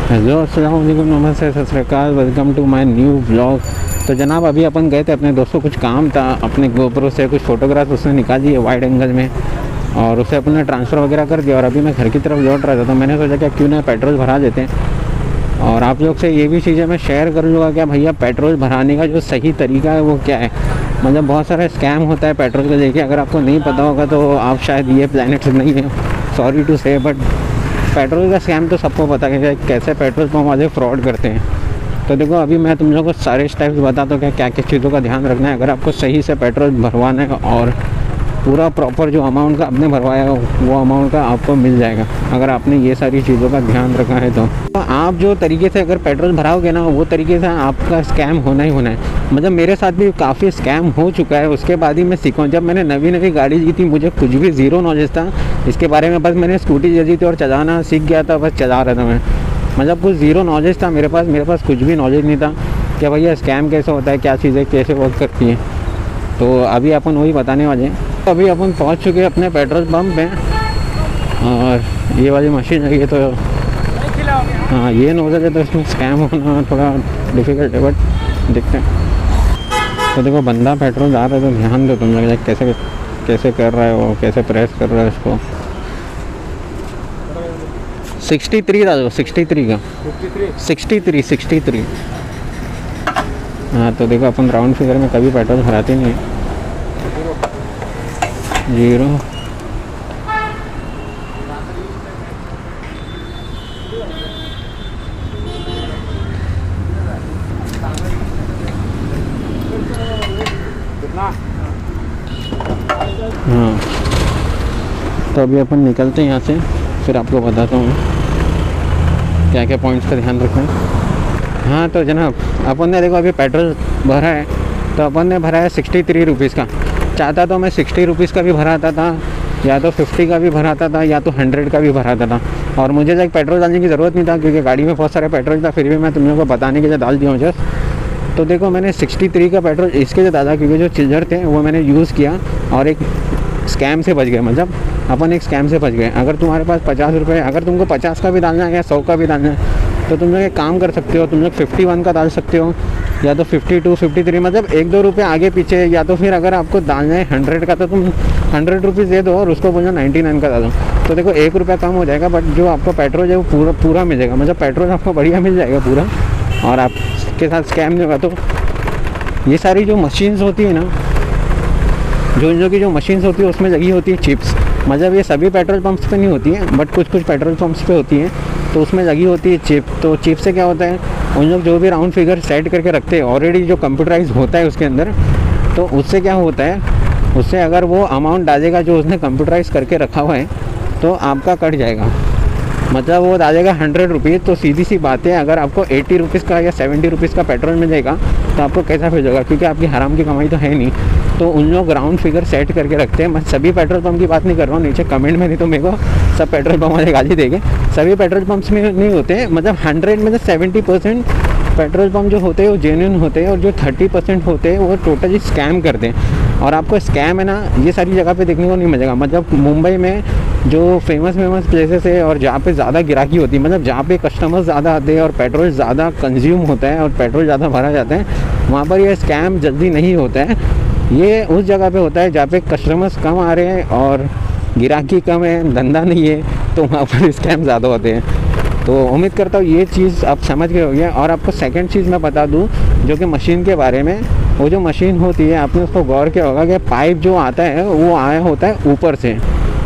Hello अस्सलाम वालेकुम, नमस्ते, सत श्री अकाल, welcome to my new blog. तो जनाब अभी अपन गए थे अपने दोस्तों, कुछ काम था, अपने गोप्रो से कुछ फ़ोटोग्राफ उसने निकाली है वाइड एंगल में और उसे अपन ने ट्रांसफ़र वगैरह कर दिया। और अभी मैं घर की तरफ लौट रहा था तो मैंने सोचा कि क्यों ना पेट्रोल भरा देते हैं। और आप लोग से ये भी चीज़ें मैं शेयर कर लूँगा क्या भैया पेट्रोल भराने का जो सही तरीका है वो क्या है। मतलब बहुत सारा स्कैम होता है पेट्रोल को लेके, अगर आपको नहीं पता होगा तो आप शायद ये प्लैनेट से नहीं है, सॉरी टू से, बट पेट्रोल का स्कैम तो सबको पता है कि कैसे पेट्रोल पंप वाले फ्रॉड करते हैं। तो देखो अभी मैं तुम लोगों को सारे स्टेप्स बताता हूँ क्या क्या चीज़ों का ध्यान रखना है अगर आपको सही से पेट्रोल भरवाना है, और पूरा प्रॉपर जो अमाउंट का आपने भरवाया है वो अमाउंट का आपको मिल जाएगा अगर आपने ये सारी चीज़ों का ध्यान रखा है। तो आप जो तरीके से अगर पेट्रोल भराओगे ना वो तरीके से आपका स्कैम होना ही होना है। मतलब मेरे साथ भी काफ़ी स्कैम हो चुका है, उसके बाद ही मैं सीखा। जब मैंने नई गाड़ी ली थी मुझे कुछ भी ज़ीरो नॉलेज था इसके बारे में, बस मैंने स्कूटी ली थी और चलाना सीख गया था, बस चला रहा था मैं। मतलब कुछ ज़ीरो नॉलेज था मेरे पास कुछ भी नॉलेज नहीं था कि भैया स्कैम कैसे होता है, क्या चीज़ें कैसे वर्क करती हैं। तो अभी अपन वही बताने वाले हैं। तो अभी अपन पहुंच चुके हैं अपने पेट्रोल पंप में और ये वाली मशीन है, ये तो हाँ ये नोजल है तो इसमें स्कैम होना थोड़ा डिफ़िकल्ट है, बट देखते हैं। तो देखो बंदा पेट्रोल डाल रहा है तो ध्यान दो तुम लोग कैसे कैसे कर रहा है वो, कैसे प्रेस कर रहा है उसको। 63 डालो, 63 का 63। हाँ तो देखो अपन राउंड फिगर में कभी पेट्रोल भराते नहीं है। 0 हाँ तो अभी अपन निकलते हैं यहाँ से, फिर आपको बताता हूँ क्या क्या पॉइंट्स का ध्यान रखना है। हाँ तो जनाब अपन ने देखो अभी पेट्रोल भरा है, तो अपन ने भरा है 63 रुपीज़ का। चाहता तो मैं 60 रुपीज़ का भी भराता था, या तो 50 का भी भराता था, या तो 100 का भी भराता था। और मुझे जब पेट्रोल डालने की ज़रूरत नहीं था क्योंकि गाड़ी में बहुत सारे पेट्रोल था, फिर भी मैं तुम लोगों को बताने के लिए डाल दिया हूँ जस्ट। तो देखो मैंने 63 का पेट्रोल इसके लिए डाला क्योंकि जो चिल्लर थे वो मैंने यूज़ किया और एक स्कैम से बच गए। मतलब अपन एक स्कैम से बच गए। अगर तुम्हारे पास 50 रुपये, अगर तुमको 50 का भी डालना है या 100 का भी डालना है तो तुम लोग एक काम कर सकते हो, तुम लोग 51 का डाल सकते हो या तो 52, 53, मतलब 1-2 रुपये आगे पीछे। या तो फिर अगर आपको डालना है 100 का तो तुम 100 रुपीज़ दे दो और उसको बोलो 99 का डालो, तो देखो 1 रुपया कम हो जाएगा, बट जो आपको पेट्रोल है वो पूरा मिलेगा। मतलब पेट्रोल आपको बढ़िया मिल जाएगा पूरा, और आपके साथ स्कैम नहीं होगा। तो ये सारी जो मशीन्स होती है ना, जो इन लोगों की जो मशीन्स होती है उसमें लगी होती है चिप्स। मतलब ये सभी पेट्रोल पंप्स पे नहीं होती है, बट कुछ पेट्रोल पंप्स पे होती हैं, तो उसमें लगी होती है चिप। तो चिप से क्या होता है, उन लोग जो भी राउंड फिगर सेट करके रखते हैं ऑलरेडी जो कंप्यूटराइज होता है उसके अंदर, तो उससे क्या होता है, उससे अगर वो अमाउंट डालेगा जो उसने कंप्यूटराइज करके रखा हुआ है तो आपका कट जाएगा। मतलब वो डालेगा 100 रुपीज़, तो सीधी सी बात है अगर आपको 80 रुपीज़ का या 70 रुपीज़ का पेट्रोल मिलेगा तो आपको कैसा फील होगा, क्योंकि आपकी हराम की कमाई तो है नहीं। तो उन लोग राउंड फिगर सेट करके रखते हैं। मैं सभी पेट्रोल पंप की बात नहीं कर रहा हूँ, नीचे कमेंट में नहीं तो मेरे को सब पेट्रोल पंप वाले गाली देंगे। सभी पेट्रोल पंप्स में नहीं होते, मतलब 100 में से 70% पेट्रोल पंप जो होते हैं वो जेन्युइन होते हैं, और जो 30% होते हैं वो टोटली स्कैम करते हैं। और आपको स्कैम है ना ये सारी जगह पे देखने को नहीं मिलेगा। मतलब मुंबई में जो फेमस प्लेसेस है और जहाँ पे ज़्यादा गिराकी होती है, मतलब जहाँ पे कस्टमर्स ज़्यादा आते हैं और पेट्रोल ज़्यादा कंज्यूम होता है और पेट्रोल ज़्यादा भरा जाता है, वहाँ पर ये स्कैम जल्दी नहीं होता है। ये उस जगह पे होता है जहाँ पे कस्टमर्स कम आ रहे हैं और गिराकी कम है, धंधा नहीं है, तो वहाँ पर स्कैम ज़्यादा होते हैं। तो उम्मीद करता हूँ ये चीज़ आप समझ गए होंगे। और आपको सेकंड चीज़ मैं बता दूँ जो कि मशीन के बारे में, वो जो मशीन होती है आपने उसको गौर किया होगा कि पाइप जो आता है वो आया होता है ऊपर से।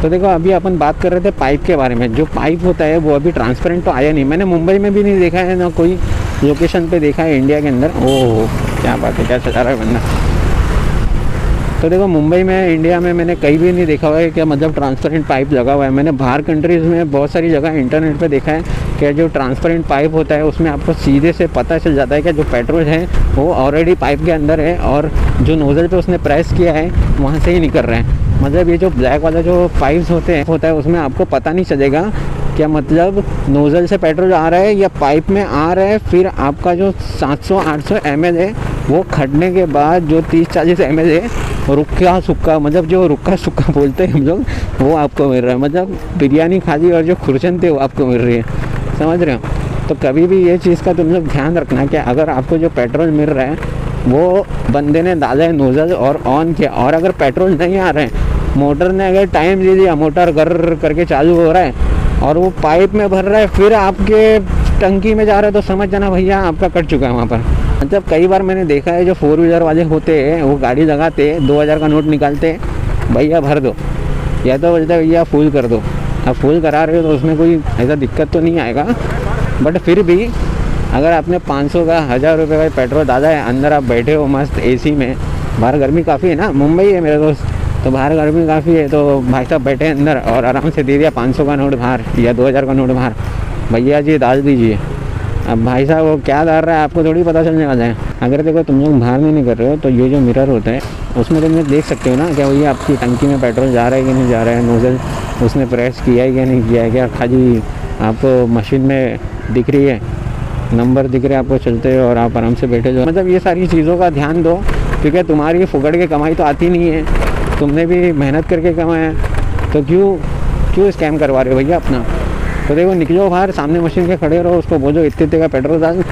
तो देखो अभी अपन बात कर रहे थे पाइप के बारे में, जो पाइप होता है वो अभी ट्रांसपेरेंट तो आया नहीं। मैंने मुंबई में भी नहीं देखा है, ना कोई लोकेशन पे देखा है इंडिया के अंदर। ओह क्या बात है, क्या चला रहा है बंदा। तो देखो मुंबई में, इंडिया में मैंने कहीं भी नहीं देखा हुआ है कि मतलब ट्रांसपेरेंट पाइप लगा हुआ है। मैंने बाहर कंट्रीज़ में बहुत सारी जगह इंटरनेट पे देखा है कि जो ट्रांसपेरेंट पाइप होता है उसमें आपको सीधे से पता चल जाता है कि जो पेट्रोल है वो ऑलरेडी पाइप के अंदर है और जो नोज़ल पे उसने प्रेस किया है वहाँ से ही निकल रहे हैं। मतलब ये जो ब्लैक वाला जो पाइप्स होता है उसमें आपको पता नहीं चलेगा क्या मतलब नोज़ल से पेट्रोल आ रहा है या पाइप में आ रहा है। फिर आपका जो 700-800 ml है वो खटने के बाद जो 30-40 ml है रुक्का सुक्का, मतलब जो रुक्का सुक्का बोलते हैं हम लोग, वो आपको मिल रहा है। मतलब बिरयानी खाली और जो खुरचन थे वो आपको मिल रही है, समझ रहे हो। तो कभी भी ये चीज़ का तुम लोग ध्यान रखना कि अगर आपको जो पेट्रोल मिल रहा है वो बंदे ने डाला है नोज़ल और ऑन किया, और अगर पेट्रोल नहीं आ रहे हैं, मोटर ने अगर टाइम दे दिया, मोटर गर करके चालू हो रहा है और वो पाइप में भर रहा है, फिर आपके टंकी में जा रहा है, तो समझ जाना भैया आपका कट चुका है वहाँ पर। मतलब कई बार मैंने देखा है जो 4 व्हीलर वाले होते हैं वो गाड़ी लगाते 2000 का नोट निकालते, भैया भर दो, या तो बोलते भैया फुल कर दो। अब फुल करा रहे हो तो उसमें कोई ऐसा दिक्कत तो नहीं आएगा, बट फिर भी अगर आपने 500 का 1000 रुपये का पेट्रोल डाला है, अंदर आप बैठे हो मस्त एसी में, बाहर गर्मी काफ़ी है ना, मुंबई है मेरे दोस्त, तो बाहर गर्मी काफ़ी है, तो भाई साहब बैठे अंदर और आराम से दे दिया 500 का नोट बाहर या 2000 का नोट बाहर, भैया जी डाल दीजिए। अब भाई साहब वो क्या डाल रहा है आपको थोड़ी पता चलने वाला है। अगर देखो तुम लोग बाहर नहीं कर रहे हो तो ये जो मिरर होता है उसमें तुम लोग देख सकते हो ना क्या भैया आपकी टंकी में पेट्रोल जा रहा है कि नहीं जा रहा है, नोज़ल उसने प्रेस किया है या नहीं किया है, क्या खाली आपको मशीन में दिख रही है, नंबर दिख रहे हैं आपको चलते हो और आप आराम से बैठे हो। मतलब ये सारी चीज़ों का ध्यान दो, क्योंकि तुम्हारी फुकड़ के कमाई तो आती नहीं है, तुमने भी मेहनत करके कमाया, तो क्यों स्कैम करवा रहे हो भैया अपना। तो देखो निकलो बाहर, सामने मशीन के खड़े रहो, उसको बोलो इतने का पेट्रोल डाल,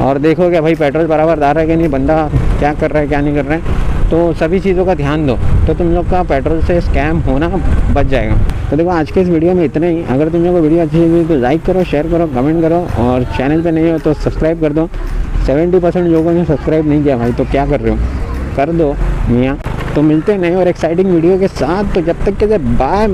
और देखो क्या भाई पेट्रोल बराबर डाल रहा है कि नहीं, बंदा क्या कर रहा है क्या नहीं कर रहा है, तो सभी चीज़ों का ध्यान दो, तो तुम लोग का पेट्रोल से स्कैम होना बच जाएगा। तो देखो आज के इस वीडियो में इतना ही। अगर तुम लोग को वीडियो अच्छी लगी तो लाइक करो, शेयर करो, कमेंट करो, और चैनल पे नहीं हो तो सब्सक्राइब कर दो। 70% लोगों ने सब्सक्राइब नहीं किया भाई, तो क्या कर रहे हो, कर दो मियाँ। तो मिलते हैं नए और एक्साइटिंग वीडियो के साथ, तो जब तक के लिए बाय।